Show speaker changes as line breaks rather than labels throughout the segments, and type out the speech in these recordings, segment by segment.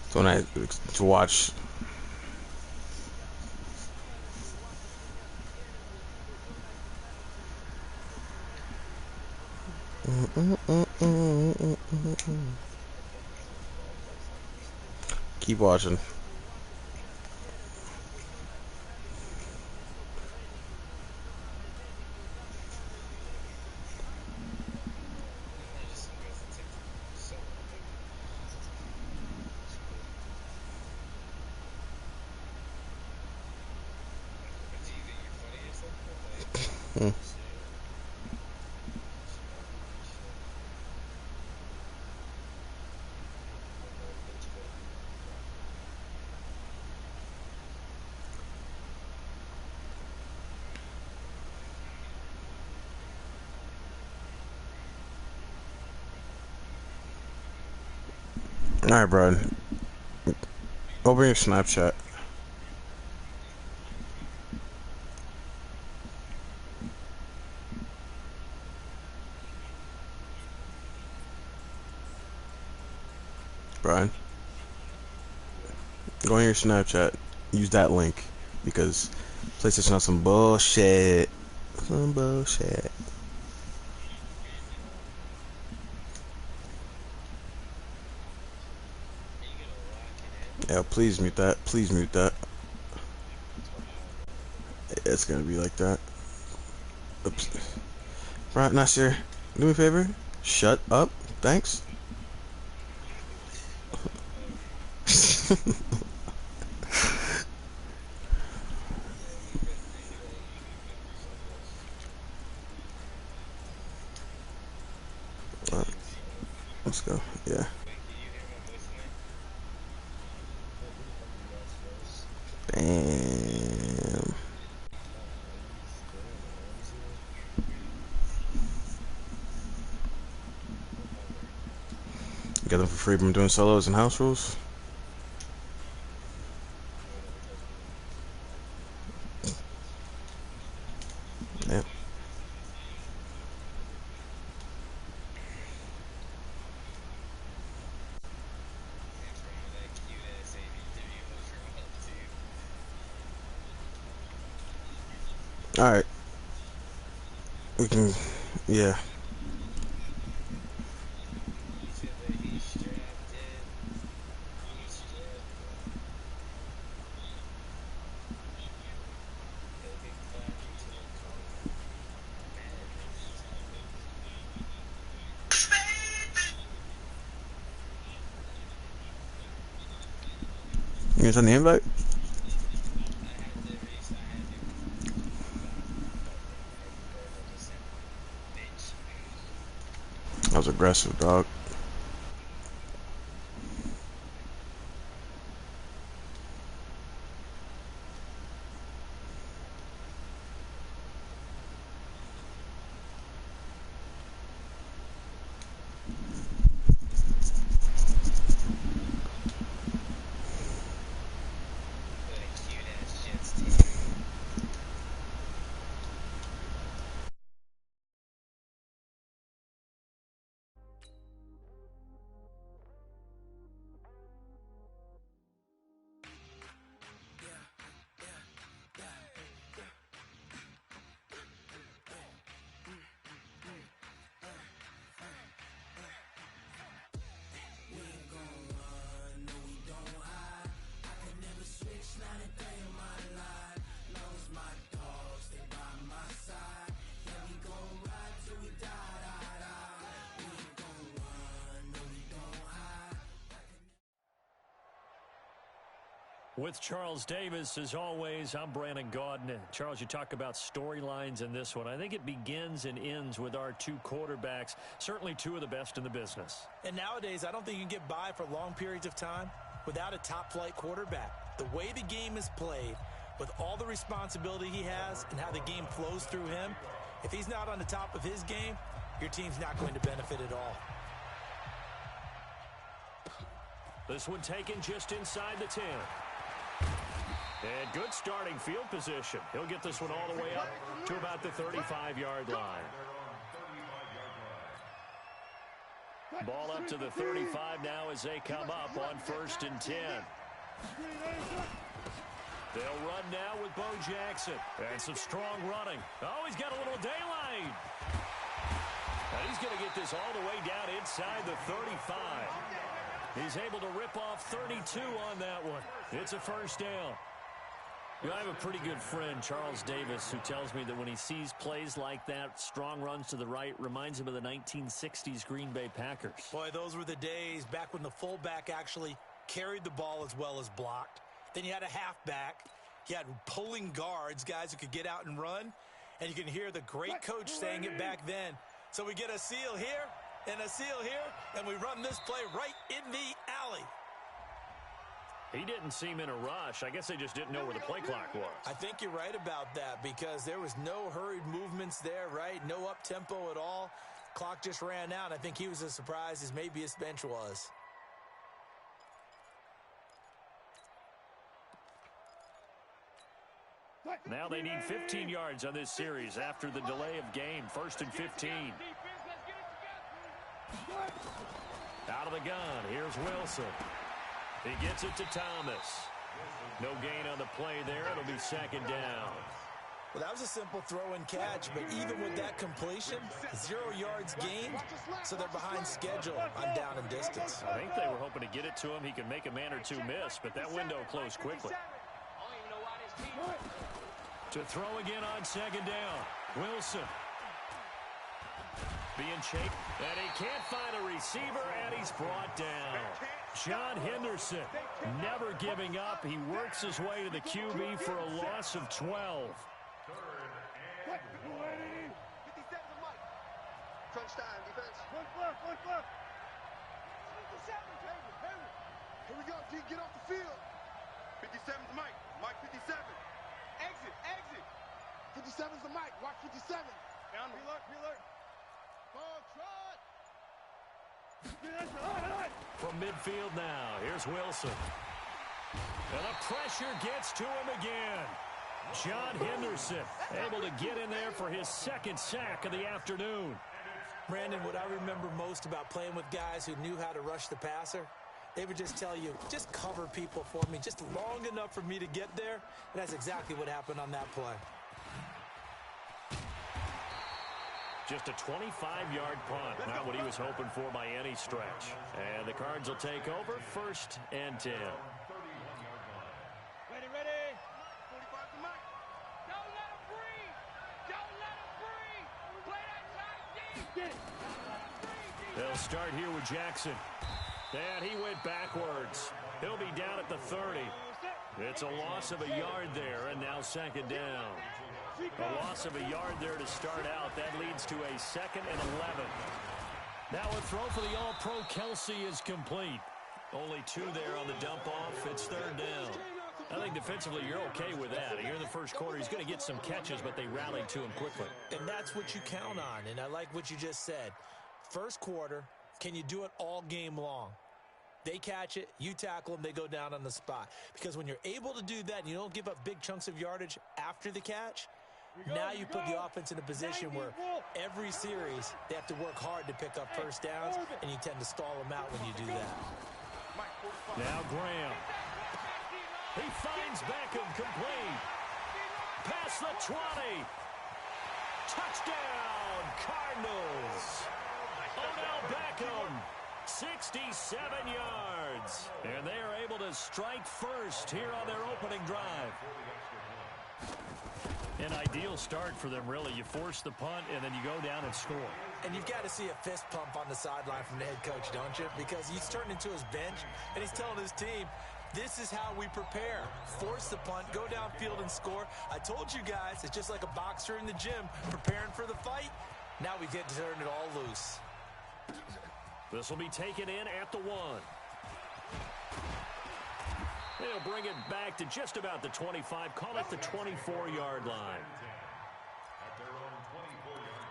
So when I to watch. Keep watching. All right, bro. Open your Snapchat. Brian, go on your Snapchat. Use that link because PlayStation has some bullshit. Some bullshit. Yeah, please mute that. Please mute that. It's gonna be like that. Oops. Right, Nasir, do me a favor. Shut up. Thanks. Let's go. Yeah. Damn. Get them for free from doing solos and house rules. Yeah. All right. We can. Yeah. You gonna send the invite? That was aggressive, dog.
With Charles Davis, as always, I'm Brandon Gaudin. Charles, you talk about storylines in this one. I think it begins and ends with our two quarterbacks, certainly two of the best in the business.
And nowadays, I don't think you can get by for long periods of time without a top-flight quarterback. The way the game is played, with all the responsibility he has and how the game flows through him, if he's not on the top of his game, your team's not going to benefit at all.
This one taken just inside the 10. And good starting field position. He'll get this one all the way up to about the 35-yard line. Ball up to the 35 now as they come up on 1st and 10. They'll run now with Bo Jackson. And some strong running. Oh, he's got a little daylight. And he's going to get this all the way down inside the 35. He's able to rip off 32 on that one. It's a first down. You know, I have a pretty good friend, Charles Davis, who tells me that when he sees plays like that, strong runs to the right, reminds him of the 1960s Green Bay Packers.
Boy, those were the days back when the fullback actually carried the ball as well as blocked. Then you had a halfback. You had pulling guards, guys who could get out and run. And you can hear the great coach saying it back then. So we get a seal here and a seal here, and we run this play right in the alley.
He didn't seem in a rush. I guess they just didn't know where the play clock was.
I think you're right about that because there was no hurried movements there, right? No up-tempo at all. Clock just ran out. I think he was as surprised as maybe his bench was.
Now they need 15 yards on this series after the delay of game. 1st and 15. Out of the gun. Here's Wilson. He gets it to Thomas. No gain on the play there. It'll be 2nd down.
Well, that was a simple throw and catch, but even with that completion, 0 yards gained, so they're behind schedule on down and distance.
I think they were hoping to get it to him. He could make a man or two miss, but that window closed quickly. To throw again on 2nd down. Wilson. Being chased, and he can't find a receiver, and he's brought down. John Henderson never giving up. He works his way to the QB for a loss of 12.
Crunch time, defense. Here we go, G, get off the field. 57's Mike. Mike 57. Exit. 57's the Mike. Watch 57. Down. Preload. Ball trot.
From midfield now, here's Wilson. And the pressure gets to him again. John Henderson able to get in there for his 2nd sack of the afternoon.
Brandon, what I remember most about playing with guys who knew how to rush the passer, they would just tell you, just cover people for me, just long enough for me to get there. And that's exactly what happened on that play.
Just a 25-yard punt. Not what he was hoping for by any stretch. And the Cards will take over 1st and 10.
Ready. 45 to Mike.
Don't let him breathe. Play that tight deep.
They'll start here with Jackson. And he went backwards. He'll be down at the 30. It's a loss of a yard there, and now 2nd down. A loss of a yard there to start out. That leads to a 2nd and 11. Now a throw for the All-Pro Kelsey is complete. Only 2 there on the dump-off. It's 3rd down. I think defensively you're okay with that. Here in the first quarter, he's going to get some catches, but they rallied to him quickly.
And that's what you count on, and I like what you just said. First quarter, can you do it all game long? They catch it, you tackle them, they go down on the spot. Because when you're able to do that and you don't give up big chunks of yardage after the catch, now you put the offense in a position where every series they have to work hard to pick up first downs, and you tend to stall them out when you do that.
Now Graham. He finds Beckham complete. Past the 20. Touchdown, Cardinals. Odell Beckham, 67 yards. And they are able to strike first here on their opening drive. An ideal start for them, really. You force the punt, and then you go down and score.
And you've got to see a fist pump on the sideline from the head coach, don't you? Because he's turning into his bench, and he's telling his team, this is how we prepare. Force the punt, go downfield and score. I told you guys, it's just like a boxer in the gym preparing for the fight. Now we get to turn it all loose.
This will be taken in at the 1. They'll bring it back to just about the 25. Call it the 24-yard line.
At their own 24-yard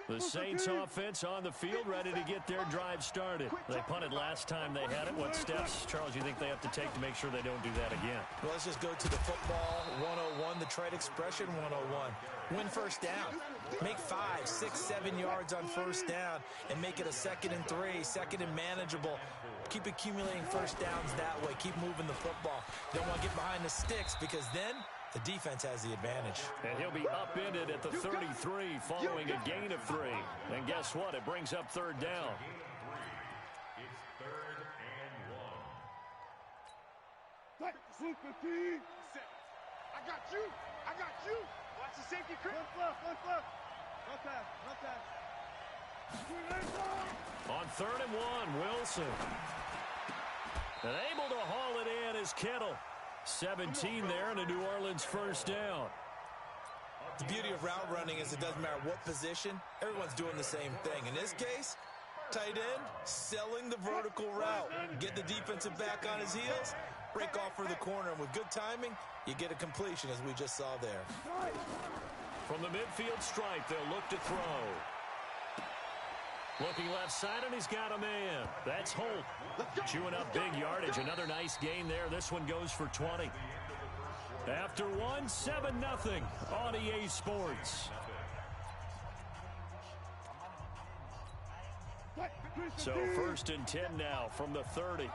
line.
The Saints offense on the field, ready to get their drive started. They punted last time they had it. What steps, Charles, you think they have to take to make sure they don't do that again?
Well, let's just go to the football 101, the trade expression 101. Win first down. Make 5, 6, 7 yards on first down and make it a 2nd and 3, 2nd and manageable. Keep accumulating first downs that way. Keep moving the football. You don't want to get behind the sticks because then the defense has the advantage.
And he'll be upended at the 33 following a gain of 3. And guess what? It brings up 3rd down.
It's 3rd and 1.
I got you. I got you. Watch the safety, Chris. One fluff. No pass.
On 3rd and 1, Wilson. And able to haul it in is Kittle. 17 there and a New Orleans first down.
The beauty of route running is it doesn't matter what position. Everyone's doing the same thing. In this case, tight end, selling the vertical route. Get the defensive back on his heels, break off for the corner. And with good timing, you get a completion as we just saw there.
From the midfield stripe, they'll look to throw. Looking left side, and he's got a man. That's Holt. Chewing up big yardage. Another nice gain there. This one goes for 20. After 1, 7-0 on EA Sports. So 1st and 10 now from the 30.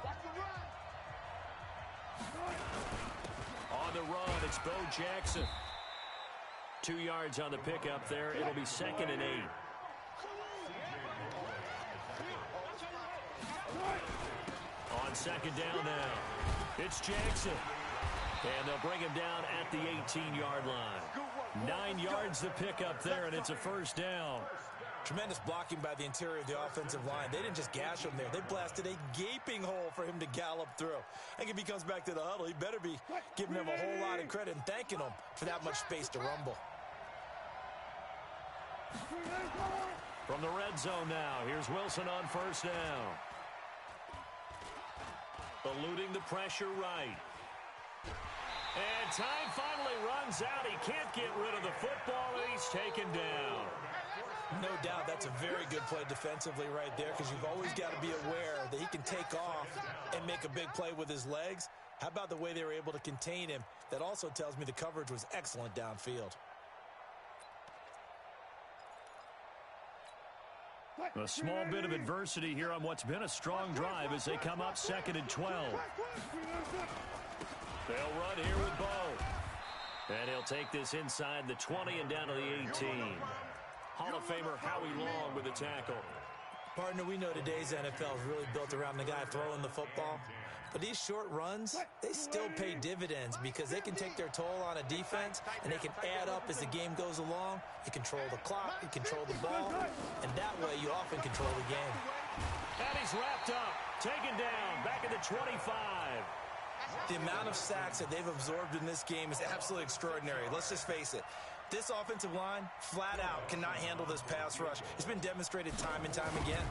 On the run, it's Bo Jackson. 2 yards on the pickup there. It'll be 2nd and 8. On 2nd down now, it's Jackson. And they'll bring him down at the 18-yard line. 9 yards the pickup there, and it's a first down.
Tremendous blocking by the interior of the offensive line. They didn't just gash him there. They blasted a gaping hole for him to gallop through. I think if he comes back to the huddle, he better be giving him a whole lot of credit and thanking him for that much space to rumble.
From the red zone now, here's Wilson on first down. Eluding the pressure right. And time finally runs out. He can't get rid of the football, and he's taken down.
No doubt that's a very good play defensively right there because you've always got to be aware that he can take off and make a big play with his legs. How about the way they were able to contain him? That also tells me the coverage was excellent downfield.
A small bit of adversity here on what's been a strong drive as they come up 2nd and 12. They'll run here with Bo. And he'll take this inside the 20 and down to the 18. Hall of Famer Howie Long with the tackle.
Partner, we know today's NFL is really built around the guy throwing the football. But these short runs, they still pay dividends because they can take their toll on a defense and they can add up as the game goes along. You control the clock, you control the ball, and that way you often control the game.
And he's wrapped up, taken down, back at the 25.
The amount of sacks that they've absorbed in this game is absolutely extraordinary. Let's just face it. This offensive line, flat out, cannot handle this pass rush. It's been demonstrated time and time again.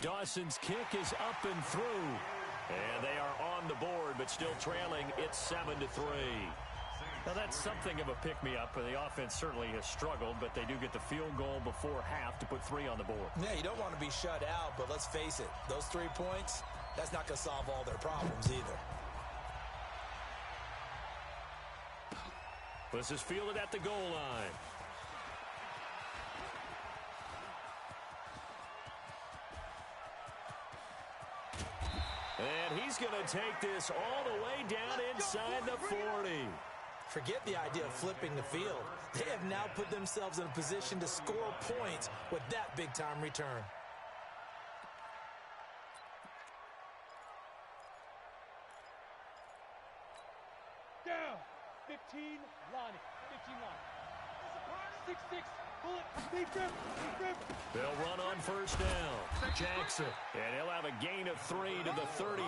Dawson's kick is up and through. And they are on the board, but still trailing. It's 7-3. Now, that's something of a pick-me-up. The offense certainly has struggled, but they do get the field goal before half to put 3 on the board.
Yeah, you don't want to be shut out, but let's face it. Those 3 points, that's not going to solve all their problems either.
This is fielded at the goal line. And he's going to take this all the way down inside the 40.
Forget the idea of flipping the field. They have now put themselves in a position to score points with that big-time return.
Down. 15, Lonnie. 15 line. 6-6. Bullet. Big grip. Big grip.
They'll run on first down. Jackson. And he'll have a gain of 3 to the 33.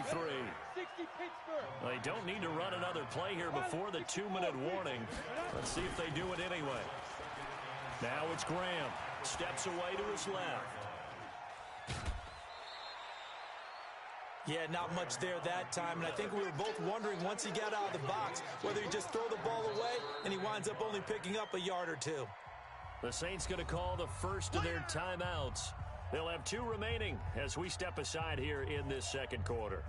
60 Pittsburgh.
They don't need to run another play here before the 2-minute warning. Let's see if they do it anyway. Now it's Graham. Steps away to his left.
Yeah, not much there that time, and I think we were both wondering once he got out of the box whether he just throw the ball away and he winds up only picking up a yard or 2.
The Saints going to call the first of their timeouts. They'll have 2 remaining as we step aside here in this second quarter.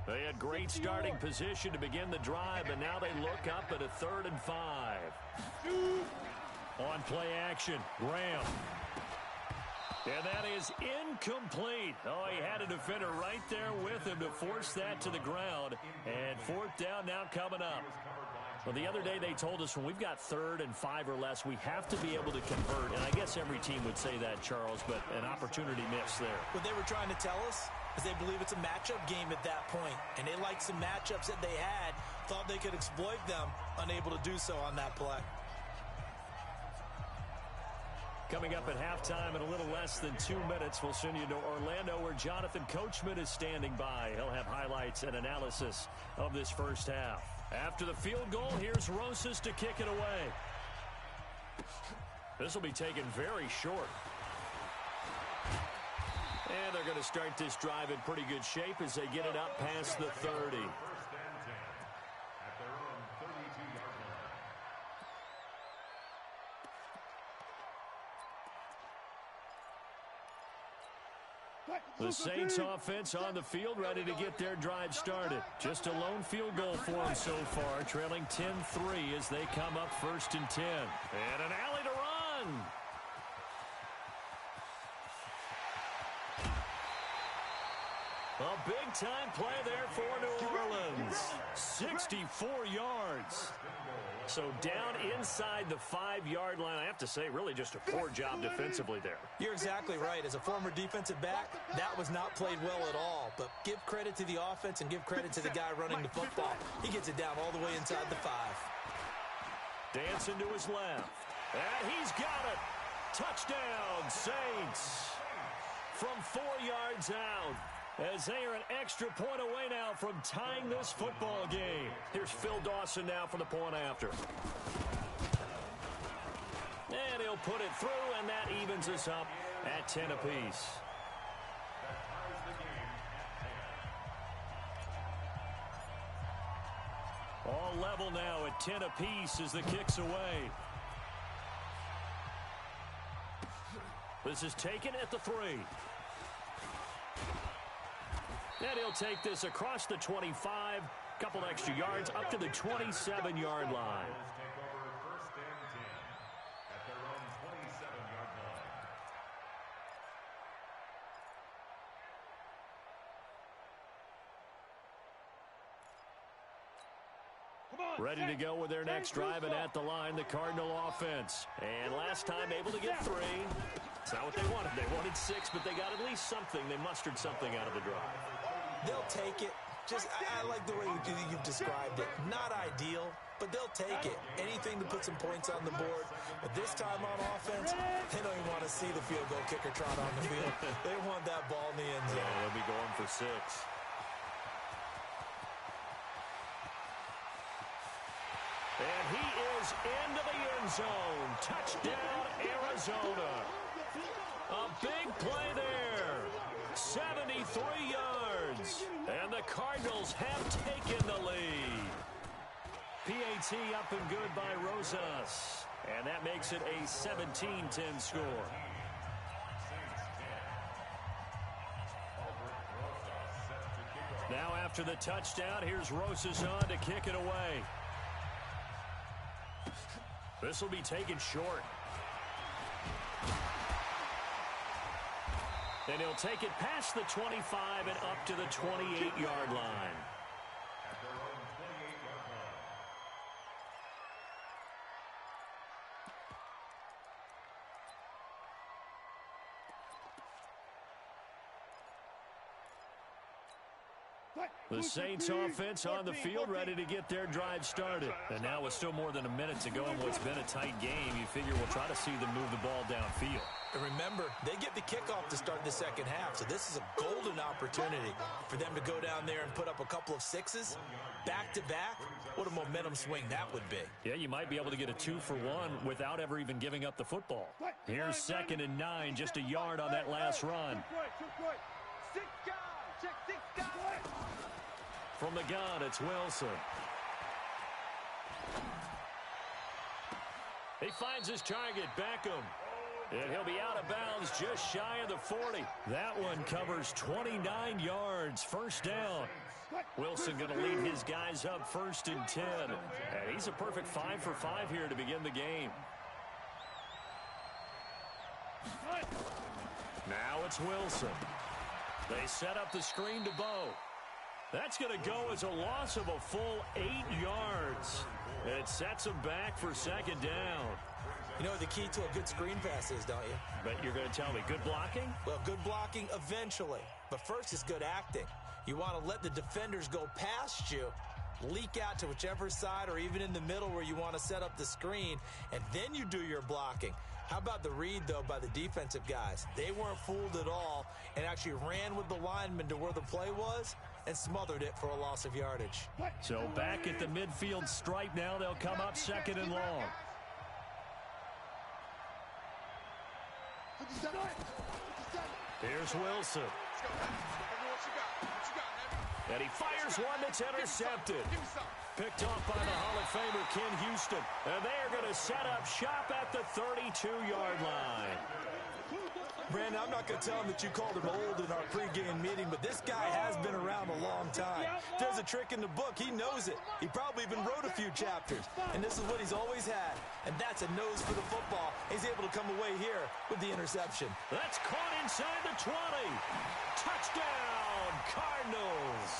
They had great starting position to begin the drive, and now they look up at a 3rd and 5. On play action, Graham. And that is incomplete. Oh, he had a defender right there with him to force that to the ground. And 4th down now coming up. Well, the other day they told us when we've got 3rd and 5 or less, we have to be able to convert. And I guess every team would say that, Charles, but an opportunity missed there.
What they were trying to tell us is they believe it's a matchup game at that point. And they liked some matchups that they had, thought they could exploit them, unable to do so on that play.
Coming up at halftime in a little less than 2 minutes, we'll send you to Orlando where Jonathan Coachman is standing by. He'll have highlights and analysis of this first half. After the field goal, here's Rosas to kick it away. This will be taken very short. And they're going to start this drive in pretty good shape as they get it up past the 30. The Saints offense on the field, ready to get their drive started. Just a lone field goal for them so far, trailing 10-3 as they come up 1st and 10. And an alley to run. A big-time play there for New Orleans. 64 yards. So down inside the 5-yard line. I have to say, really just a poor job defensively there.
You're exactly right. As a former defensive back, that was not played well at all. But give credit to the offense and give credit to the guy running the football. He gets it down all the way inside the 5.
Dancing to his left. And he's got it. Touchdown, Saints. From 4 yards out. As they are an extra point away now from tying this football game. Here's Phil Dawson now for the point after. And he'll put it through, and that evens us up at 10 apiece. All level now at 10 apiece as the kick's away. This is taken at the 3. And he'll take this across the 25, couple extra yards, up to the 27-yard line. Ready to go with their next drive, and at the line, the Cardinal offense. And last time able to get 3. It's not what they wanted. They wanted 6, but they got at least something. They mustered something out of the drive.
They'll take it. I like the way you've described it. Not ideal, but they'll take it. Anything to put some points on the board. But this time on offense, they don't even want to see the field goal kicker trot on the field. They want that ball in the end zone.
Yeah, they'll be going for 6. And he is into the end zone. Touchdown, Arizona. A big play there. 73 yards. And the Cardinals have taken the lead. PAT up and good by Rosas. And that makes it a 17-10 score. Now after the touchdown, here's Rosas on to kick it away. This will be taken short. And he'll take it past the 25 and up to the 28-yard line.
At their own 28-yard line.
The Saints offense on the field ready to get their drive started. And now with still more than a minute to go in what's been a tight game, you figure we'll try to see them move the ball downfield.
And remember, they get the kickoff to start the second half, so this is a golden opportunity for them to go down there and put up a couple of 6s back-to-back. What a momentum swing that would be.
Yeah, you might be able to get a 2-for-1 without ever even giving up the football. Here's 2nd and 9, just a yard on that last run.
6 guys, check 6 guys.
From the gun, it's Wilson. He finds his target, Beckham. And he'll be out of bounds just shy of the 40. That one covers 29 yards. First down. Wilson going to lead his guys up 1st and 10. And he's a perfect 5 for 5 here to begin the game. Now it's Wilson. They set up the screen to Bo. That's going to go as a loss of a full 8 yards. It sets him back for 2nd down.
You know what the key to a good screen pass is, don't you?
But you're going to tell me, good blocking?
Well, good blocking eventually. But first is good acting. You want to let the defenders go past you, leak out to whichever side or even in the middle where you want to set up the screen, and then you do your blocking. How about the read, though, by the defensive guys? They weren't fooled at all and actually ran with the lineman to where the play was and smothered it for a loss of yardage.
So back at the midfield stripe now, they'll come up 2nd and long.
57.
Here's Wilson. And he fires one that's intercepted. Picked off by the Hall of Famer Ken Houston. And they are going to set up shop at the 32-yard line.
Brandon, I'm not going to tell him that you called him old in our pregame meeting, but this guy has been around a long time. If there's a trick in the book, he knows it. He probably even wrote a few chapters. And this is what he's always had. And that's a nose for the football. He's able to come away here with the interception.
That's caught inside the 20. Touchdown, Cardinals.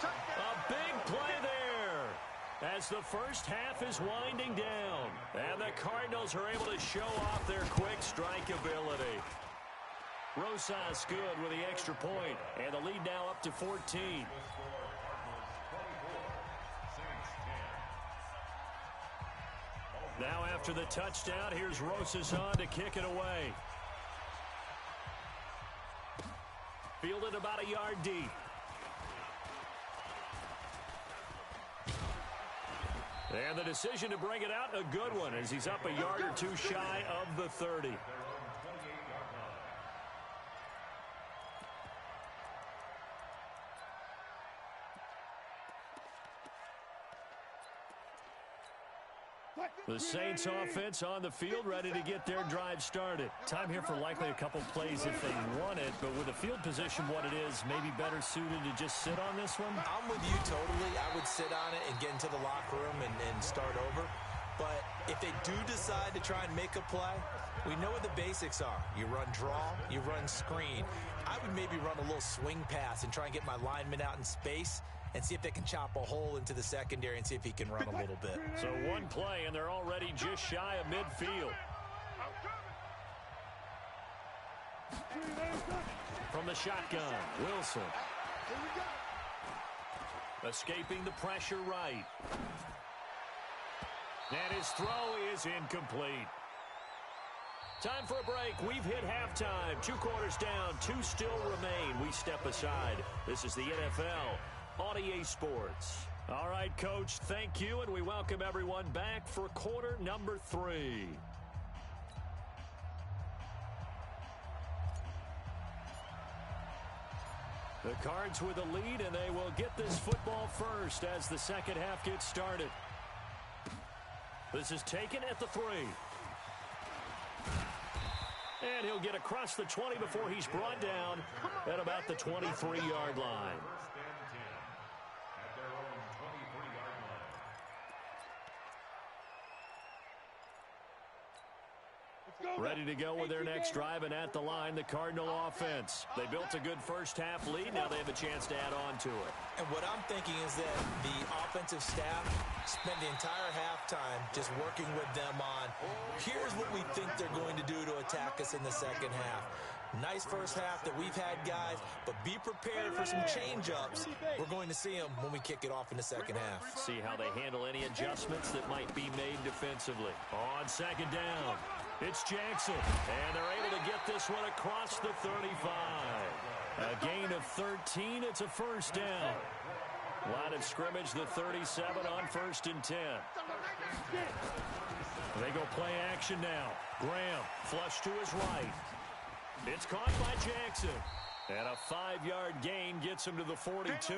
A big play there as the first half is winding down. And the Cardinals are able to show off their quick strike ability. Rosas good with the extra point, and the lead now up to 14. Now after the touchdown, here's Rosas on to kick it away. Fielded about a yard deep. And the decision to bring it out, a good one, as he's up a yard or two shy of the 30. The Saints offense on the field, ready to get their drive started. Time here for likely a couple plays if they want it, but with the field position what it is, maybe better suited to just sit on this one?
I'm with you totally. I would sit on it and get into the locker room and start over. But if they do decide to try and make a play, we know what the basics are. You run draw, you run screen. I would maybe run a little swing pass and try and get my lineman out in space and see if they can chop a hole into the secondary and see if he can run a little bit.
So one play, and they're already just shy of midfield. From the shotgun, Wilson. Escaping the pressure right. And his throw is incomplete. Time for a break. We've hit halftime. 2 quarters down, 2 still remain. We step aside. This is the NFL on EA Sports. All right, Coach, thank you, and we welcome everyone back for quarter number 3. The Cards with a lead, and they will get this football first as the second half gets started. This is taken at the 3. And he'll get across the 20 before he's brought down at about the 23-yard line. Ready to go with their next drive, and at the line, the Cardinal offense. They built a good first half lead. Now they have a chance to add on to it.
And what I'm thinking is that the offensive staff spent the entire halftime just working with them on, here's what we think they're going to do to attack us in the second half. Nice first half that we've had, guys, but be prepared for some change-ups. We're going to see them when we kick it off in the second half.
See how they handle any adjustments that might be made defensively. On second down, it's Jackson, and they're able to get this one across the 35. A gain of 13. It's a first down. Line of scrimmage, the 37 on 1st and 10. They go play action now. Graham, flush to his right. It's caught by Jackson. And a 5-yard gain gets him to the 42.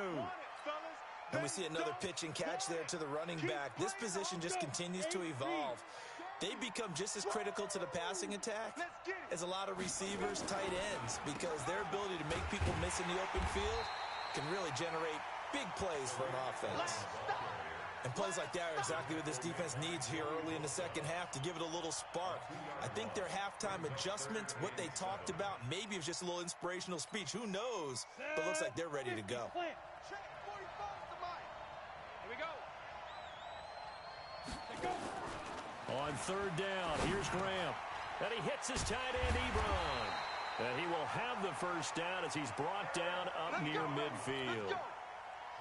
And we see another pitch and catch there to the running back. This position just continues to evolve. they become just as critical to the passing attack as a lot of receivers, tight ends, because their ability to make people miss in the open field can really generate big plays for an offense. And plays like that are exactly what this defense needs here early in the second half to give it a little spark. I think their halftime adjustment, what they talked about, maybe it was just a little inspirational speech. Who knows? But it looks like they're ready to go.
Check 45 to Mike. Here we go.
On third down, here's Graham. And he hits his tight end, Ebron. And he will have the first down as he's brought down up near midfield.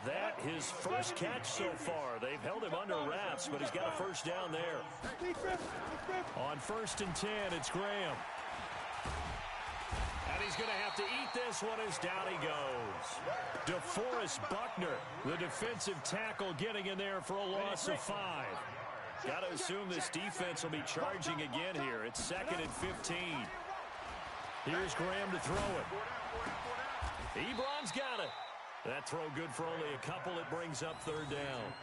That his first catch so far. They've held him under wraps, but he's got a first down there. On 1st and 10, it's Graham. And he's going to have to eat this one as down he goes. DeForest Buckner, the defensive tackle, getting in there for a loss of 5. Got to assume this defense will be charging again here. It's 2nd and 15. Here's Graham to throw it. Ebron's got it. That throw good for only a couple. It brings up 3rd down.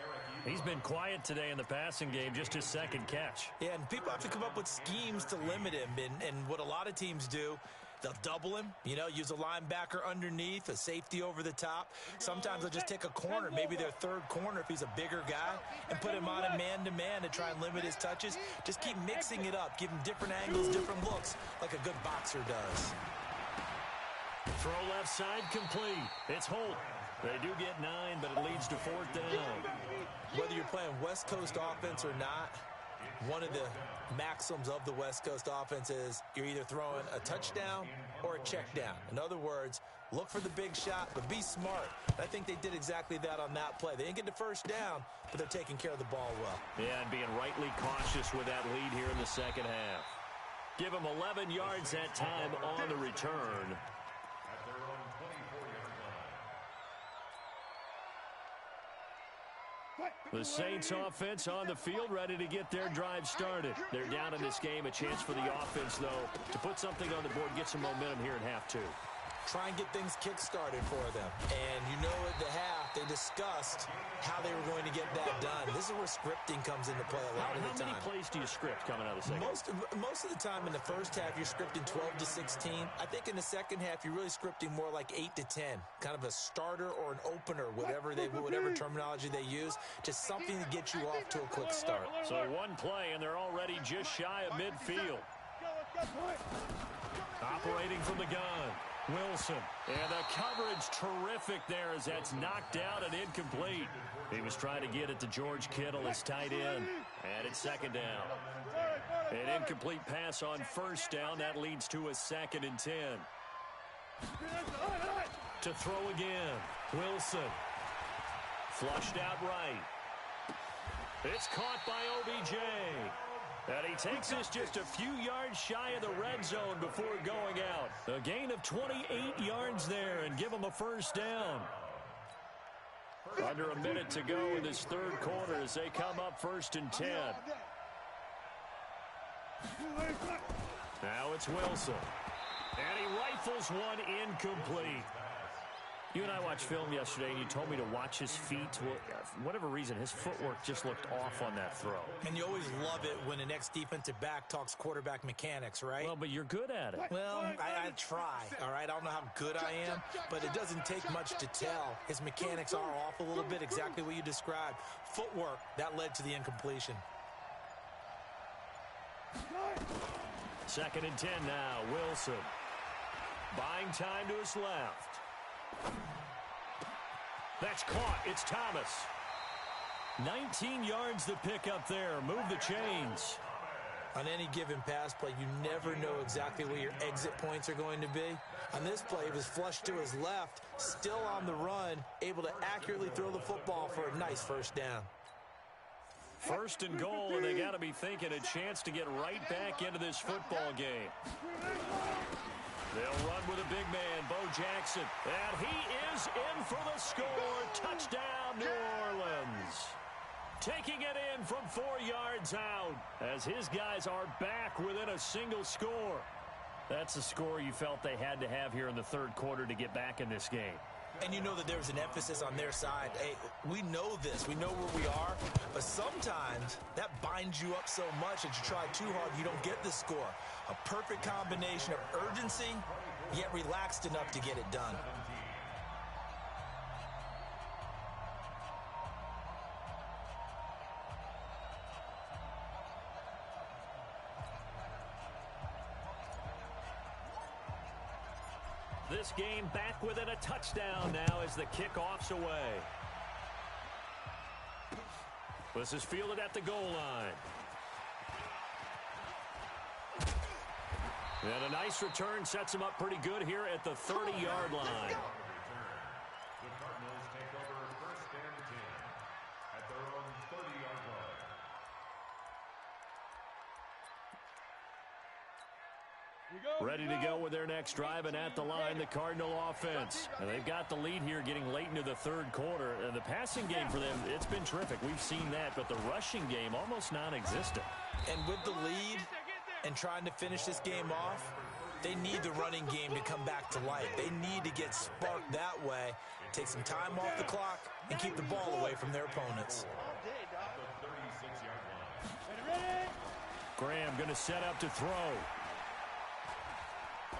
He's been quiet today in the passing game, just his 2nd catch.
Yeah, and people have to come up with schemes to limit him. And what a lot of teams do, they'll double him, use a linebacker underneath, a safety over the top. Sometimes they'll just take a corner, maybe their 3rd corner if he's a bigger guy, and put him on a man-to-man to try and limit his touches. Just keep mixing it up, give him different angles, different looks, like a good boxer does.
Throw left side complete. It's Holt. They do get 9, but it leads to 4th down.
Whether you're playing West Coast offense or not, one of the maxims of the West Coast offense is you're either throwing a touchdown or a check down. In other words, look for the big shot, but be smart. I think they did exactly that on that play. They didn't get the first down, but they're taking care of the ball well.
Yeah, and being rightly cautious with that lead here in the second half. Give them 11 yards that time on the return. The Saints offense on the field, ready to get their drive started. They're down in this game. A chance for the offense, though, to put something on the board, get some momentum here in half 2.
Try and get things kick-started for them. And at the half, they discussed how they were going to get that done. This is where scripting comes into play a lot of the time.
How many plays do you script coming out of the second?
Most of the time in the first half, you're scripting 12 to 16. I think in the second half, you're really scripting more like 8 to 10. Kind of a starter or an opener, whatever terminology they use. Just something to get you off to a quick start.
So one play, and they're already just shy of midfield. Operating from the gun. Wilson, and the coverage terrific there as that's knocked out and incomplete. He was trying to get it to George Kittle, his tight end, and it's 2nd down. An incomplete pass on 1st down. That leads to a 2nd and 10. To throw again, Wilson. Flushed out right. It's caught by OBJ. And he takes this just a few yards shy of the red zone before going out. A gain of 28 yards there and give him a 1st down. Under a minute to go in this 3rd quarter as they come up 1st and 10. Now it's Wilson. And he rifles one incomplete. You and I watched film yesterday, and you told me to watch his feet. Well, for whatever reason, his footwork just looked off on that throw.
And you always love it when an ex-defensive back talks quarterback mechanics, right?
Well, but you're good at it.
Well, I try, all right? I don't know how good I am, but it doesn't take much to tell. His mechanics are off a little bit, exactly what you described. Footwork, that led to the incompletion.
2nd and 10 now, Wilson. Buying time to his left. That's caught. It's Thomas. 19 yards to pick up there. Move the chains.
On any given pass play, you never know exactly where your exit points are going to be. On this play, it was flushed to his left, still on the run, able to accurately throw the football for a nice 1st down.
1st and goal, and they got to be thinking a chance to get right back into this football game. They'll run with a big man, Bo Jackson. And he is in for the score. Touchdown, New Orleans. Taking it in from 4 yards out as his guys are back within a single score. That's the score you felt they had to have here in the 3rd quarter to get back in this game.
And you know that there's an emphasis on their side. Hey, we know this. We know where we are. But sometimes that binds you up so much that you try too hard, you don't get the score. A perfect combination of urgency, yet relaxed enough to get it done.
This game back within a touchdown now as the kickoff's away. This is fielded at the goal line. And a nice return sets him up pretty good here at the 30-yard line.
The Cardinals take over first and 10 at their own 30-yard line.
Ready to go with their next drive, and at the line, the Cardinal offense. And they've got the lead here getting late into the third quarter. And the passing game for them, it's been terrific. We've seen that, but the rushing game almost non-existent.
And with the lead and trying to finish this game off, they need the running game to come back to life. They need to get sparked that way, take some time off the clock, and keep the ball away from their opponents.
Graham going to set up to throw.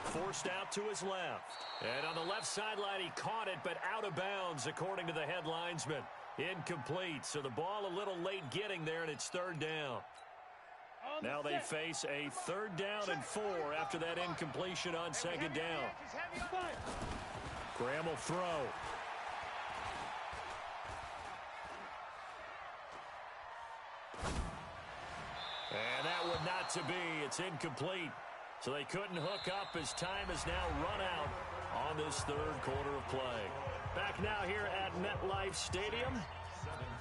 Forced out to his left. And on the left sideline, he caught it, but out of bounds, according to the head linesman. Incomplete, so the ball a little late getting there, and it's third down. Now they face a 3rd down and 4 after that incompletion on 2nd down. Graham will throw. And that would not to be. It's incomplete. So they couldn't hook up as time has now run out on this third quarter of play. Back now here at MetLife Stadium.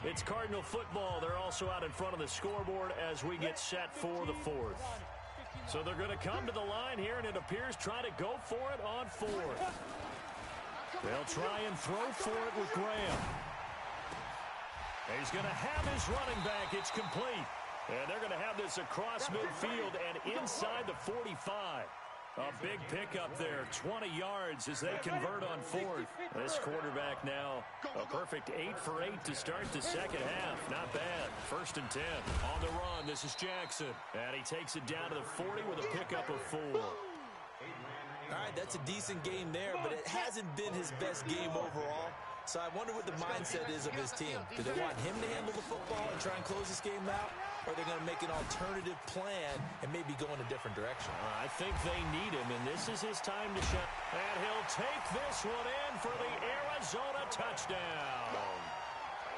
It's Cardinal football. They're also out in front of the scoreboard as we get set for the 4th. So they're going to come to the line here, and it appears try to go for it on 4th. They'll try and throw for it with Graham. He's going to have his running back. It's complete. And they're going to have this across midfield and inside the 45. A big pickup there, 20 yards as they convert on 4th. This quarterback now a perfect 8 for 8 to start the second half. Not bad. 1st and 10. On the run, this is Jackson. And he takes it down to the 40 with a pickup of 4.
All right, that's a decent game there, but it hasn't been his best game overall. So I wonder what the mindset is of his team. Do they want him to handle the football and try and close this game out? Or are they going to make an alternative plan and maybe go in a different direction?
I think they need him, and this is his time to shine. And he'll take this one in for the Arizona touchdown.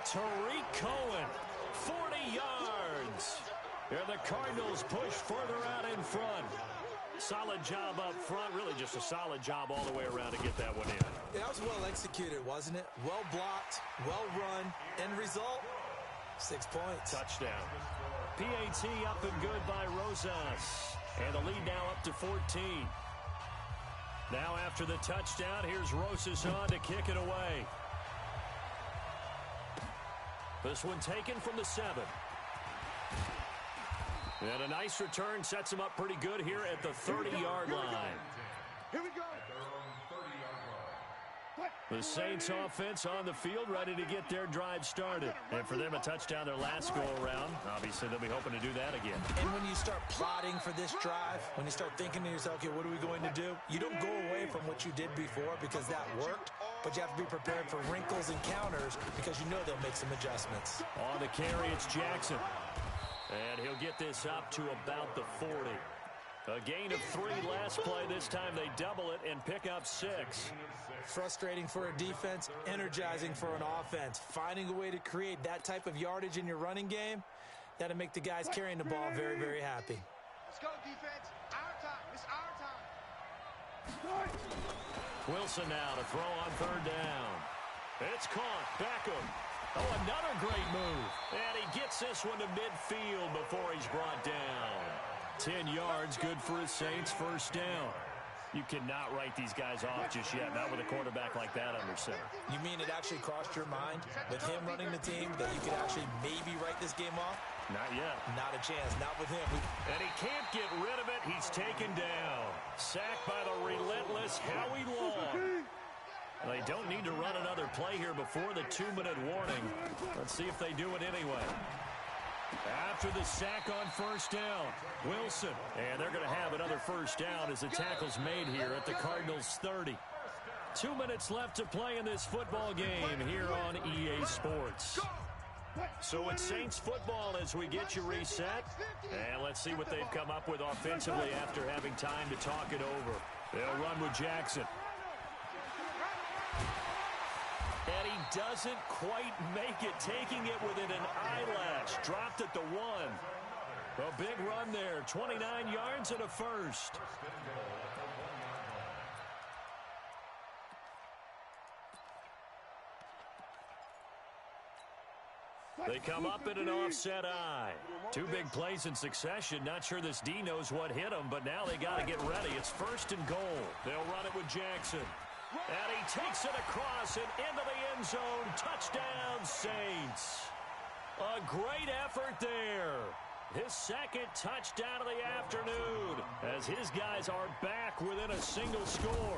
Tariq Cohen, 40 yards. And the Cardinals push further out in front. Solid job up front. Really just a solid job all the way around to get that one in.
Yeah, that was well executed, wasn't it? Well blocked, well run. End result, 6 points.
Touchdown. PAT up and good by Rosas. And the lead now up to 14. Now after the touchdown, here's Rosas on to kick it away. This one taken from the 7. And a nice return sets him up pretty good here at the 30-yard line.
Here we go.
The Saints offense on the field ready to get their drive started. And for them, a touchdown their last go-around. Obviously, they'll be hoping to do that again.
And when you start plotting for this drive, when you start thinking to yourself, okay, what are we going to do? You don't go away from what you did before because that worked, but you have to be prepared for wrinkles and counters because you know they'll make some adjustments.
On the carry, it's Jackson. And he'll get this up to about the 40. A gain of 3 last play. This time they double it and pick up 6.
Frustrating for a defense, energizing for an offense. Finding a way to create that type of yardage in your running game, that'll make the guys carrying the ball very, very happy.
Let's go, defense. Our time. It's our time.
Wilson now to throw on 3rd down. It's caught. Beckham. Oh, another great move. And he gets this one to midfield before he's brought down. 10 yards, good for his Saints, 1st down. You cannot write these guys off just yet, not with a quarterback like that under center.
You mean it actually crossed your mind with him running the team that you could actually maybe write this game off?
Not yet.
Not a chance, not with him.
And he can't get rid of it. He's taken down. Sacked by the relentless Howie Long. They don't need to run another play here before the 2-minute warning. Let's see if they do it anyway. After the sack on first down, Wilson. And they're going to have another first down as the tackle's made here at the Cardinals' 30. 2 minutes left to play in this football game here on EA Sports. So it's Saints football as we get you reset. And let's see what they've come up with offensively after having time to talk it over. They'll run with Jackson. And he doesn't quite make it, taking it within an eyelash. Dropped at the 1. A big run there, 29 yards and a first. They come up in an offset eye. 2 big plays in succession. Not sure this D knows what hit him, but now they got to get ready. It's 1st and goal. They'll run it with Jackson. And he takes it across and into the end zone. Touchdown, Saints. A great effort there. His 2nd touchdown of the afternoon as his guys are back within a single score.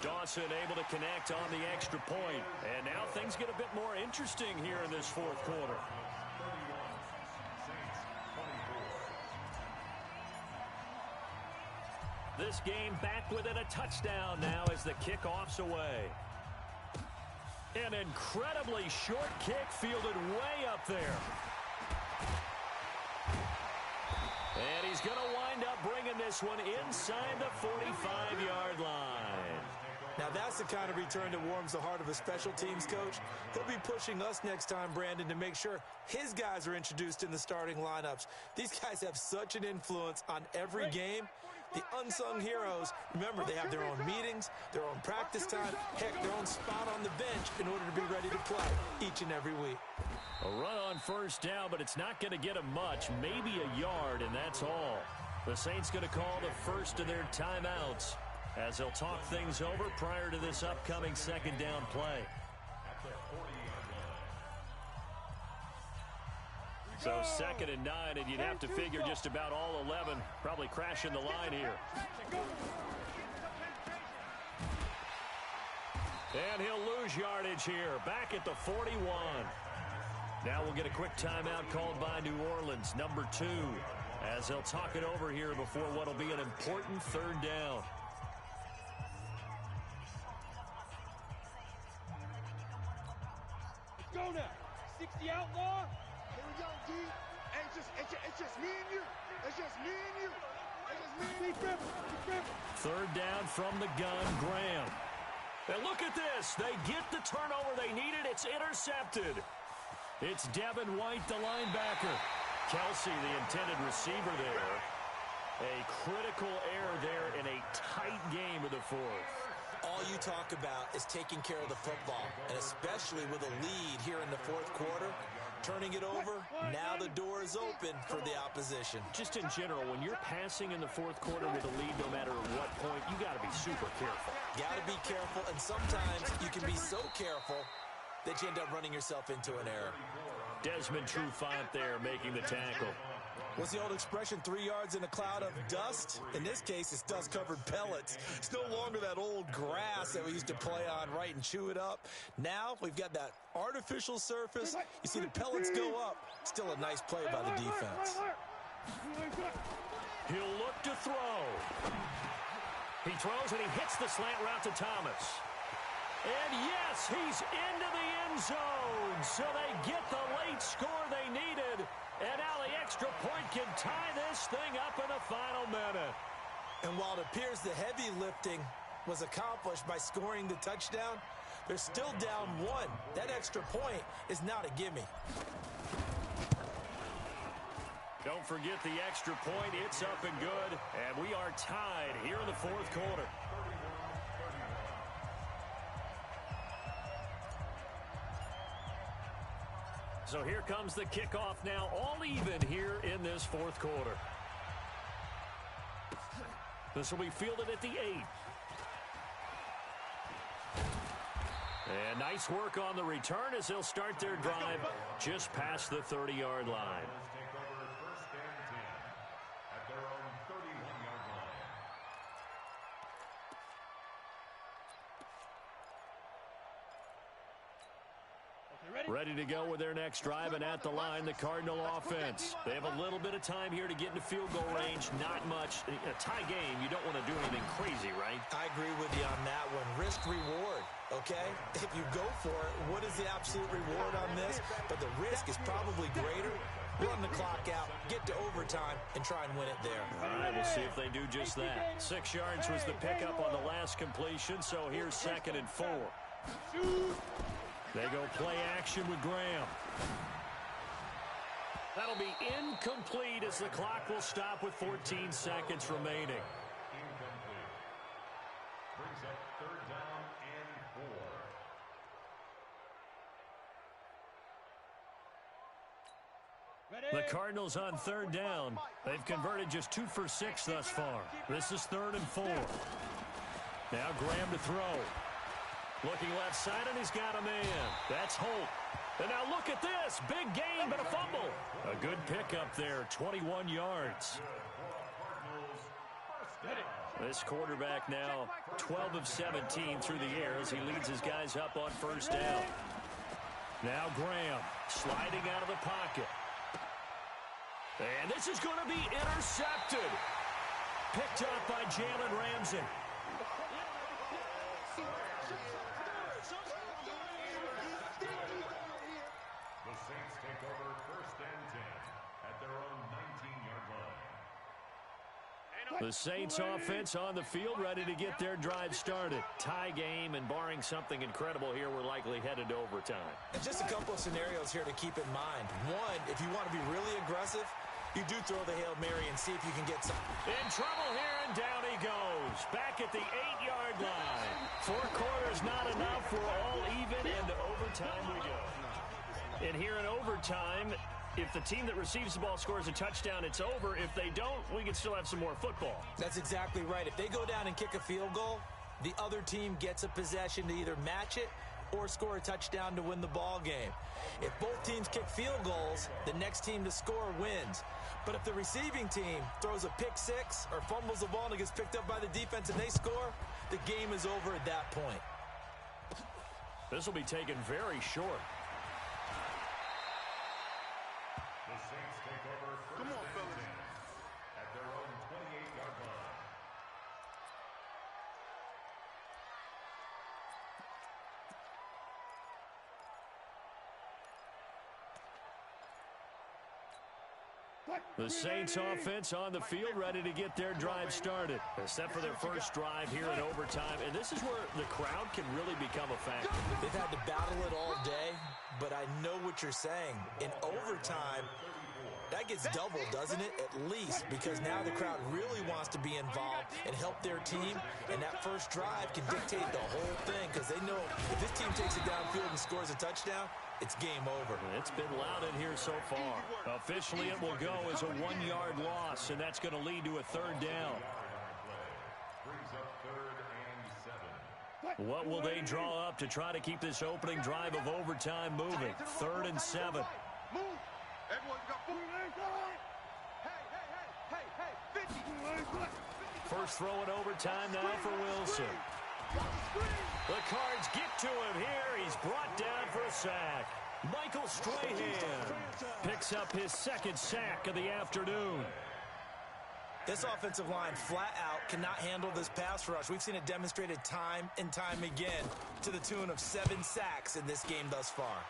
Dawson able to connect on the extra point. And now things get a bit more interesting here in this 4th quarter. This game back within a touchdown now as the kickoff's away. An incredibly short kick fielded way up there. And he's going to wind up bringing this one inside the 45-yard line.
Now that's the kind of return that warms the heart of a special teams coach. He'll be pushing us next time, Brandon, to make sure his guys are introduced in the starting lineups. These guys have such an influence on every game. The unsung heroes, remember, they have their own meetings, their own practice time, heck, their own spot on the bench in order to be ready to play each and every week.
A run on first down, but it's not going to get them much, maybe a yard, and that's all. The Saints going to call the first of their timeouts as they'll talk things over prior to this upcoming 2nd down play. So 2nd and 9, and you'd have to figure just about all 11 probably crashing the line here. And he'll lose yardage here, back at the 41. Now we'll get a quick timeout called by New Orleans, number 2, as they'll talk it over here before what will be an important 3rd down.
Go now. 60 outlaw.
Here we go, D. Hey, it's just me and you. It's just me and you. It's just me and you.
3rd down from the gun, Graham. And look at this. They get the turnover they needed. It's intercepted. It's Devin White, the linebacker. Kelsey, the intended receiver there. A critical error there in a tight game of the 4th.
All you talk about is taking care of the football, and especially with a lead here in the 4th quarter, turning it over, now the door is open for the opposition.
Just in general, when you're passing in the 4th quarter with a lead, no matter at what point, you got to be super careful.
Got to be careful, and sometimes you can be so careful that you end up running yourself into an error.
Desmond Trufant there making the tackle.
What's the old expression, 3 yards in a cloud of dust? In this case, it's dust-covered pellets. It's no longer that old grass that we used to play on, right, and chew it up. Now we've got that artificial surface. You see the pellets go up. Still a nice play by the defense.
He'll look to throw. He throws and he hits the slant route to Thomas. And yes, he's into the end zone. So they get the late score they needed. And now the extra point can tie this thing up in the final minute.
And while it appears the heavy lifting was accomplished by scoring the touchdown, they're still down 1. That extra point is not a gimme.
Don't forget the extra point. It's up and good. And we are tied here in the 4th quarter. So here comes the kickoff now, all even here in this 4th quarter. This will be fielded at the 8. And nice work on the return as they'll start their drive just past the 30-yard line. Ready to go with their next drive, and at the line, the Cardinal offense. They have a little bit of time here to get into field goal range. Not much. In a tie game, you don't want to do anything crazy, right?
I agree with you on that one. Risk reward, okay? If you go for it, what is the absolute reward on this? But the risk is probably greater. Run the clock out, get to overtime, and try and win it there.
All right, we'll see if they do just that. 6 yards was the pickup on the last completion, so here's 2nd and 4. They go play action with Graham. That'll be incomplete as the clock will stop with 14 seconds remaining.
Incomplete. Brings up 3rd down and 4.
The Cardinals on 3rd down. They've converted just 2 for 6 thus far. This is 3rd and 4. Now Graham to throw. Looking left side, and he's got a man. That's Holt. And now look at this. Big gain, but a fumble. A good pickup there, 21 yards. This quarterback now 12 of 17 through the air as he leads his guys up on 1st down. Now Graham sliding out of the pocket. And this is going to be intercepted. Picked up by Jalen Ramsey.
The Saints take over 1st and 10 at their own 19-yard line.
The Saints offense on the field, ready to get their drive started. Tie game, and barring something incredible here, we're likely headed to overtime.
And just a couple of scenarios here to keep in mind. One, if you want to be really aggressive, you do throw the Hail Mary and see if you can get some.
In trouble here, and down he goes. Back at the 8-yard line. 4 quarters not enough. We're all even, and to overtime we go. And here in overtime, if the team that receives the ball scores a touchdown, it's over. If they don't, we can still have some more football.
That's exactly right. If they go down and kick a field goal, the other team gets a possession to either match it or score a touchdown to win the ball game. If both teams kick field goals, the next team to score wins. But if the receiving team throws a pick six or fumbles the ball and it gets picked up by the defense and they score, the game is over at that point.
This will be taken very short.
The Saints take over 1st and 10 at their own 28-yard line.
The Saints offense on the field, ready to get their drive started. Set for their first drive here in overtime. And this is where the crowd can really become a factor.
They've had to battle it all day, but I know what you're saying. In overtime, that gets doubled, doesn't it? At least, because now the crowd really wants to be involved and help their team. And that first drive can dictate the whole thing because they know if this team takes it downfield and scores a touchdown, it's game over.
It's been loud in here so far. Officially, it will go as a 1-yard loss, and that's going to lead to a 3rd down.
Brings up 3rd and 7.
What will they draw up to try to keep this opening drive of overtime moving? 3rd and 7.
Move. Everyone's got 4. Hey, 50.
First throw in overtime now for Wilson. The Cards get to him here. He's brought down for a sack. Michael Strahan picks up his 2nd sack of the afternoon.
This offensive line flat out cannot handle this pass rush. We've seen it demonstrated time and time again to the tune of 7 sacks in this game thus far.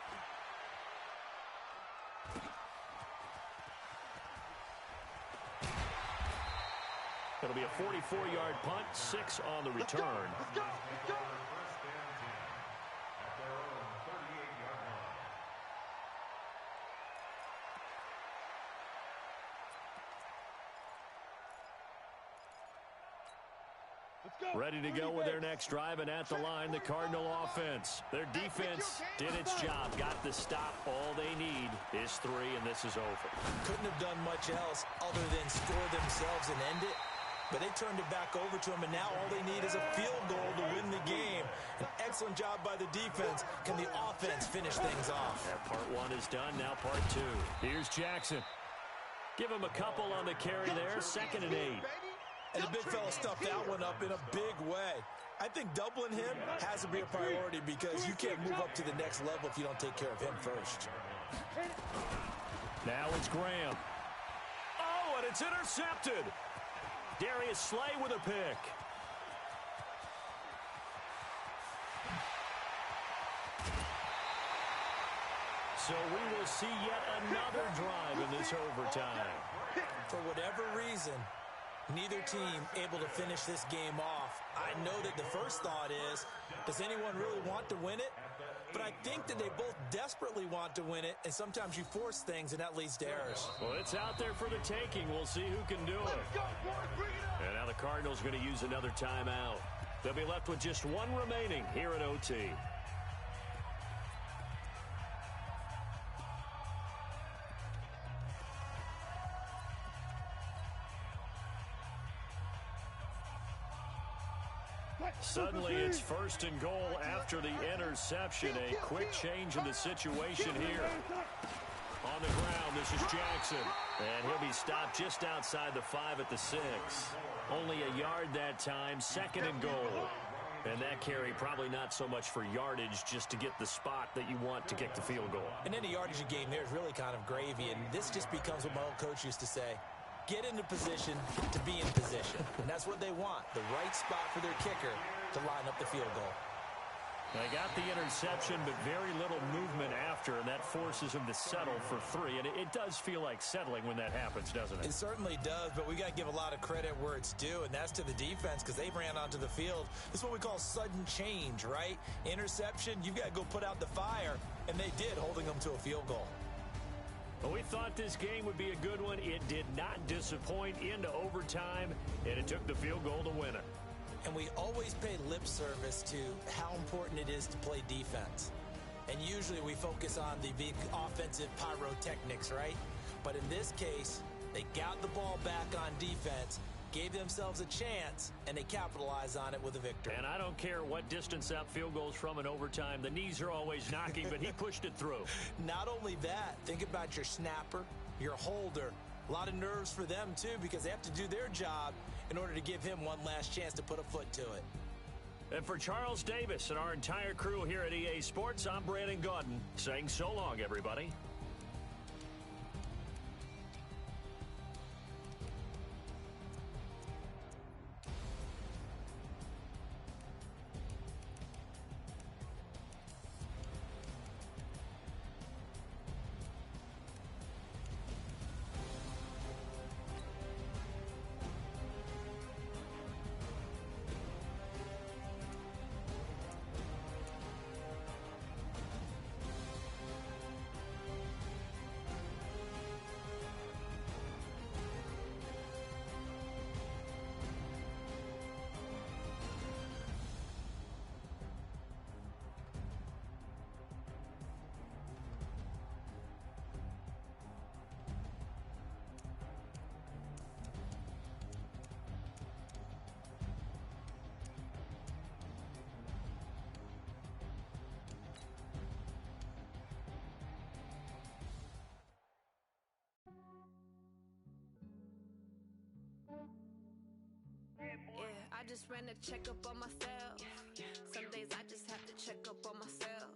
It'll be a 44-yard punt, 6 on the return.
Let's go.
First and 10 at their own 38-yard line.
Ready to go with their next drive, and at the line, the Cardinal offense. Their defense did its job, got the stop. All they need is 3, and this is over.
Couldn't have done much else other than score themselves and end it. But they turned it back over to him, and now all they need is a field goal to win the game. An excellent job by the defense. Can the offense finish things off?
That part 1 is done, now part 2. Here's Jackson. Give him a couple on the carry there, 2nd and 8.
And the big fella stuffed that one up in a big way. I think doubling him has to be a priority because you can't move up to the next level if you don't take care of him first.
Now it's Graham. Oh, and it's intercepted. Darius Slay with a pick. So we will see yet another drive in this overtime.
For whatever reason, neither team able to finish this game off. I know that the first thought is, does anyone really want to win it? But I think that they both desperately want to win it, and sometimes you force things, and that leads to errors.
Well, it's out there for the taking. We'll see who can do it. And now the Cardinals are going to use another timeout. They'll be left with just one remaining here at OT. Suddenly, it's 1st and goal after the interception. A quick change in the situation here. On the ground, this is Jackson. And he'll be stopped just outside the 5 at the 6. Only a yard that time, 2nd and goal. And that carry probably not so much for yardage, just to get the spot that you want to kick the field goal.
And any yardage you gain there is really kind of gravy. And this just becomes what my old coach used to say. Get into position to be in position. And that's what they want, the right spot for their kicker to line up the field goal.
They got the interception, but very little movement after, and that forces them to settle for 3. And it does feel like settling when that happens, doesn't it?
It certainly does, but we got to give a lot of credit where it's due, and that's to the defense because they ran onto the field. This is what we call sudden change, right? Interception, you've got to go put out the fire, and they did, holding them to a field goal.
Well, we thought this game would be a good one. It did not disappoint into overtime, and it took the field goal to win it.
And we always pay lip service to how important it is to play defense. And usually we focus on the big offensive pyrotechnics, right? But in this case, they got the ball back on defense, gave themselves a chance, and they capitalized on it with a victory.
And I don't care what distance that field goes from in overtime. The knees are always knocking, but he pushed it through.
Not only that, think about your snapper, your holder. A lot of nerves for them, too, because they have to do their job in order to give him one last chance to put a foot to it.
And for Charles Davis and our entire crew here at EA Sports, I'm Brandon Gaudin saying so long, everybody.
Yeah, I just ran a checkup on myself. Some days I just have to check up on myself.